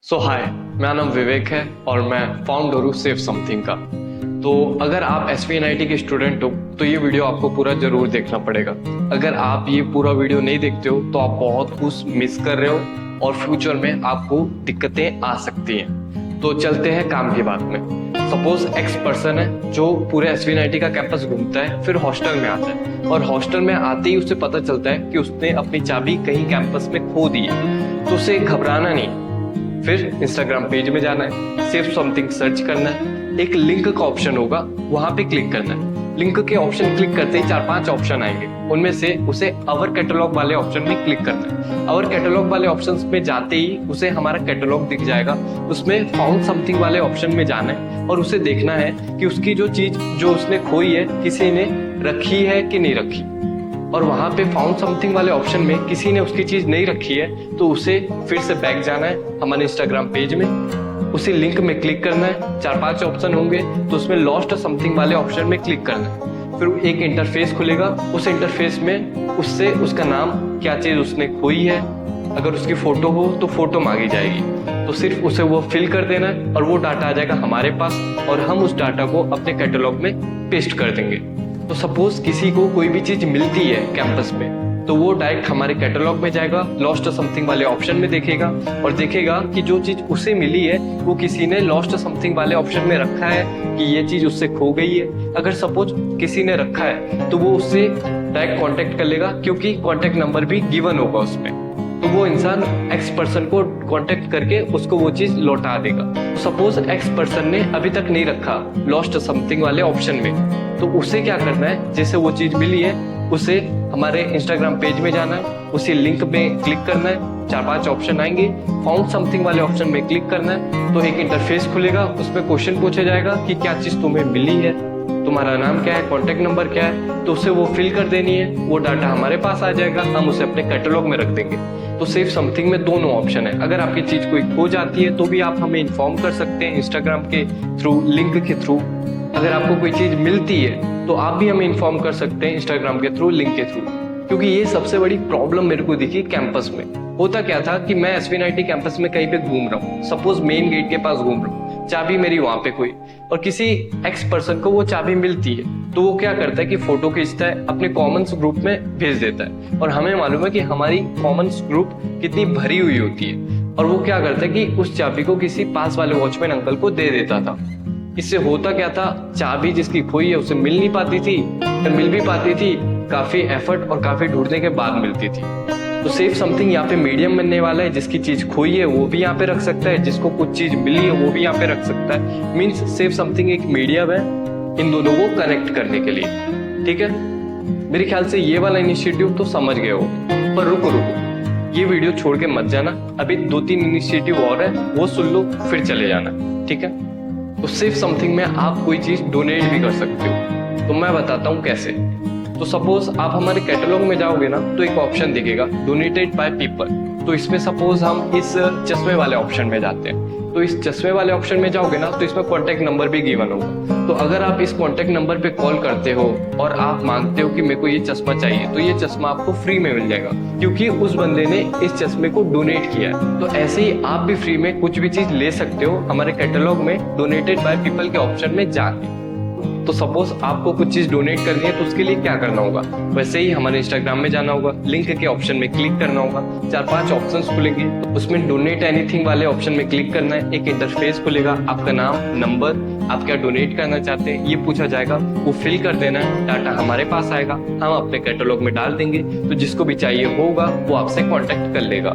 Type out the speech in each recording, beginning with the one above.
हाय, मेरा नाम विवेक है और मैं फाउंडर हूँ सेव समथिंग का। तो अगर आप SVNIT के स्टूडेंट हो तो ये वीडियो आपको पूरा जरूर देखना पड़ेगा। अगर आप ये पूरा वीडियो नहीं देखते हो तो आप बहुत कुछ मिस कर रहे हो और फ्यूचर में आपको दिक्कतें आ सकती हैं। तो चलते हैं काम की बात में। सपोज एक्स पर्सन है जो पूरे SVNIT का कैंपस घूमता है, फिर हॉस्टल में आता है और हॉस्टल में आते ही उसे पता चलता है कि उसने अपनी चाबी कहीं कैंपस में खो दी है। तो उसे घबराना नहीं, फिर इंस्टाग्राम पेज में जाना है, सेव समथिंग सर्च करना है, एक लिंक का ऑप्शन होगा वहां पे क्लिक करना है। लिंक के ऑप्शन क्लिक करते ही 4-5 ऑप्शन आएंगे, उनमें से उसे आवर कैटलॉग वाले ऑप्शन में क्लिक करना है। आवर कैटलॉग वाले ऑप्शंस में जाते ही उसे हमारा कैटलॉग दिख जाएगा, उसमें फाउंड समथिंग वाले ऑप्शन में जाना है और उसे देखना है कि उसकी जो चीज जो उसने खोई है किसी ने रखी है कि नहीं रखी। और वहां पे फाउंड समथिंग वाले ऑप्शन में किसी ने उसकी चीज नहीं रखी है तो उसे फिर से बैक जाना है हमारे इंस्टाग्राम पेज में, उसी लिंक में क्लिक करना है। 4-5 ऑप्शन होंगे तो उसमें लॉस्ट समथिंग वाले ऑप्शन में क्लिक करना है। फिर एक इंटरफेस खुलेगा, उस इंटरफेस में उससे उसका नाम, क्या चीज उसने खोई है, अगर उसकी फोटो हो तो फोटो मांगी जाएगी, तो सिर्फ उसे वो फिल कर देना है और वो डाटा आ जाएगा हमारे पास और हम उस डाटा को अपने कैटलॉग में पेस्ट कर देंगे। तो सपोज किसी को कोई भी चीज मिलती है कैंपस में तो वो डायरेक्ट हमारे कैटलॉग में जाएगा, लॉस्ट समथिंग वाले ऑप्शन में देखेगा और देखेगा कि जो चीज उसे मिली है वो किसी ने लॉस्ट समथिंग वाले ऑप्शन में रखा है कि ये चीज उससे खो गई है। अगर सपोज किसी ने रखा है तो वो उससे डायरेक्ट कांटेक्ट कर लेगा क्योंकि कांटेक्ट नंबर भी गिवन होगा उसमें, तो वो इंसान एक्स पर्सन को कांटेक्ट करके उसको वो चीज लौटा देगा। सपोज एक्स पर्सन ने अभी तक नहीं रखा लॉस्ट समथिंग वाले ऑप्शन में, तो उसे क्या करना है, जैसे वो चीज मिली है उसे हमारे इंस्टाग्राम पेज में जाना है, उसी लिंक में क्लिक करना है, 4-5 ऑप्शन आएंगे, फाउंड समथिंग वाले ऑप्शन में क्लिक करना है, तो एक इंटरफेस खुलेगा, उसमें क्वेश्चन पूछा जाएगा कि क्या चीज तुम्हें मिली है, तुम्हारा नाम क्या है, कॉन्टेक्ट नंबर क्या है, तो उसे वो फिल कर देनी है, वो डाटा हमारे पास आ जाएगा, हम उसे अपने कैटलॉग में रख देंगे। तो सेव समथिंग में दोनों ऑप्शन है, अगर आपकी चीज कोई खो जाती है तो भी आप हमें इन्फॉर्म कर सकते हैं इंस्टाग्राम के थ्रू, लिंक के थ्रू। अगर आपको कोई चीज मिलती है तो आप भी हमें इन्फॉर्म कर सकते हैं इंस्टाग्राम के थ्रू, लिंक के थ्रू। क्योंकि ये सबसे बड़ी प्रॉब्लम मेरे को दिखी कैंपस में। होता क्या था कि मैं SVNIT कैंपस में कहीं पे घूम रहा हूँ, सपोज मेन गेट के पास घूम रहा हूँ, चाबी मेरी वहां पे कोई, और किसी एक्स पर्सन को वो चाबी मिलती है तो वो क्या करता है कि फोटो खींचता है, अपने कॉमन्स ग्रुप में भेज देता है, और हमें मालूम है कि हमारी कॉमन्स ग्रुप कितनी भरी हुई होती है, और वो क्या करता है कि उस चाबी को किसी पास वाले वॉचमैन अंकल को दे देता था। इससे होता क्या था, चाबी जिसकी खोई है उसे मिल नहीं पाती थी, मिल भी पाती थी काफी एफर्ट और काफी ढूंढने के बाद मिलती थी। तो सेव समथिंग यहाँ पे मीडियम बनने वाला है, जिसकी चीज खोई है वो भी यहाँ पे रख सकता है, जिसको कुछ चीज मिली है वो भी यहाँ पे रख सकता है। मीन्स सेव समथिंग एक मीडियम है इन दोनों को कनेक्ट करने के लिए। ठीक है, मेरे ख्याल से ये वाला इनिशिएटिव तो समझ गए हो, पर रुको, ये वीडियो छोड़ के मत जाना, अभी 2-3 इनिशिएटिव और है वो सुन लो फिर चले जाना। ठीक है, तो सेव समथिंग में आप कोई चीज डोनेट भी कर सकते हो, तो मैं बताता हूँ कैसे। तो सपोज आप हमारे कैटलॉग में जाओगे ना तो एक ऑप्शन दिखेगा डोनेटेड बाय पीपल, तो इसमें सपोज हम इस चश्मे वाले ऑप्शन में जाते हैं, तो इस चश्मे वाले ऑप्शन में जाओगे ना तो इसमें कॉन्टेक्ट नंबर भी गिवन होगा। तो अगर आप इस कॉन्टेक्ट नंबर पे कॉल करते हो और आप मांगते हो कि मेरे को ये चश्मा चाहिए, तो ये चश्मा आपको फ्री में मिल जाएगा क्योंकि उस बंदे ने इस चश्मे को डोनेट किया है। तो ऐसे ही आप भी फ्री में कुछ भी चीज ले सकते हो हमारे कैटलॉग में डोनेटेड बाय पीपल के ऑप्शन में जाके। तो सपोज आपको कुछ चीज डोनेट करनी है तो उसके लिए क्या करना होगा, वैसे ही हमारे इंस्टाग्राम में जाना होगा, लिंक के ऑप्शन में क्लिक करना होगा, 4-5 ऑप्शंस खुलेंगे, तो उसमें डोनेट एनीथिंग वाले ऑप्शन में क्लिक करना है, एक इंटरफेस खुलेगा, आपका नाम, नंबर, आप क्या डोनेट करना चाहते हैं ये पूछा जाएगा, वो फिल कर देना है, डाटा हमारे पास आएगा, हम अपने कैटलॉग में डाल देंगे, तो जिसको भी चाहिए होगा वो आपसे कॉन्टेक्ट कर लेगा।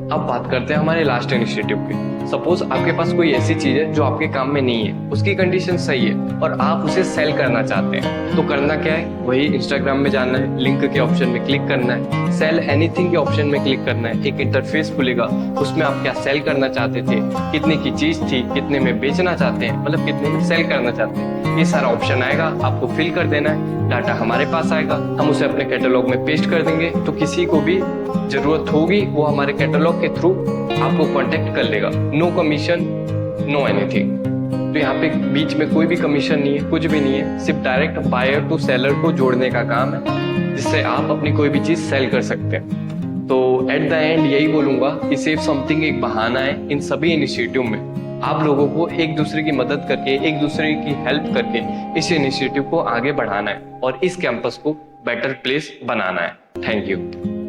अब बात करते हैं हमारे लास्ट इनिशिएटिव की। सपोज आपके पास कोई ऐसी चीज है जो आपके काम में नहीं है, उसकी कंडीशन सही है और आप उसे सेल करना चाहते हैं, तो करना क्या है, वही इंस्टाग्राम में जाना है, लिंक के ऑप्शन में क्लिक करना है, सेल एनीथिंग के ऑप्शन में क्लिक करना है, एक इंटरफेस खुलेगा, उसमें आप क्या सेल करना चाहते थे, कितने की चीज थी, कितने में बेचना चाहते हैं, मतलब कितने में सेल करना चाहते हैं, ये सारा ऑप्शन आएगा, आपको फिल कर देना है, डाटा हमारे पास आएगा, हम उसे अपने कैटलॉग में पेस्ट कर देंगे, तो किसी को भी जरूरत होगी वो हमारे कैटलॉग के थ्रू आपको कांटेक्ट कर लेगा। No commission, no anything. तो यहाँ पे बीच में कोई भी कमीशन नहीं है, कुछ भी नहीं है, सिर्फ डायरेक्ट बायर टू सेलर को जोड़ने का काम है, जिससे आप अपनी कोई भी चीज सेल कर सकते हैं। तो एट द एंड यही बोलूंगा कि सेव समथिंग एक बहाना है इन सभी इनिशिएटिव में। आप लोगों को एक दूसरे की मदद करके, एक दूसरे की हेल्प करके इस इनिशिएटिव को आगे बढ़ाना है और इस कैंपस को बेटर प्लेस बनाना है। Thank you.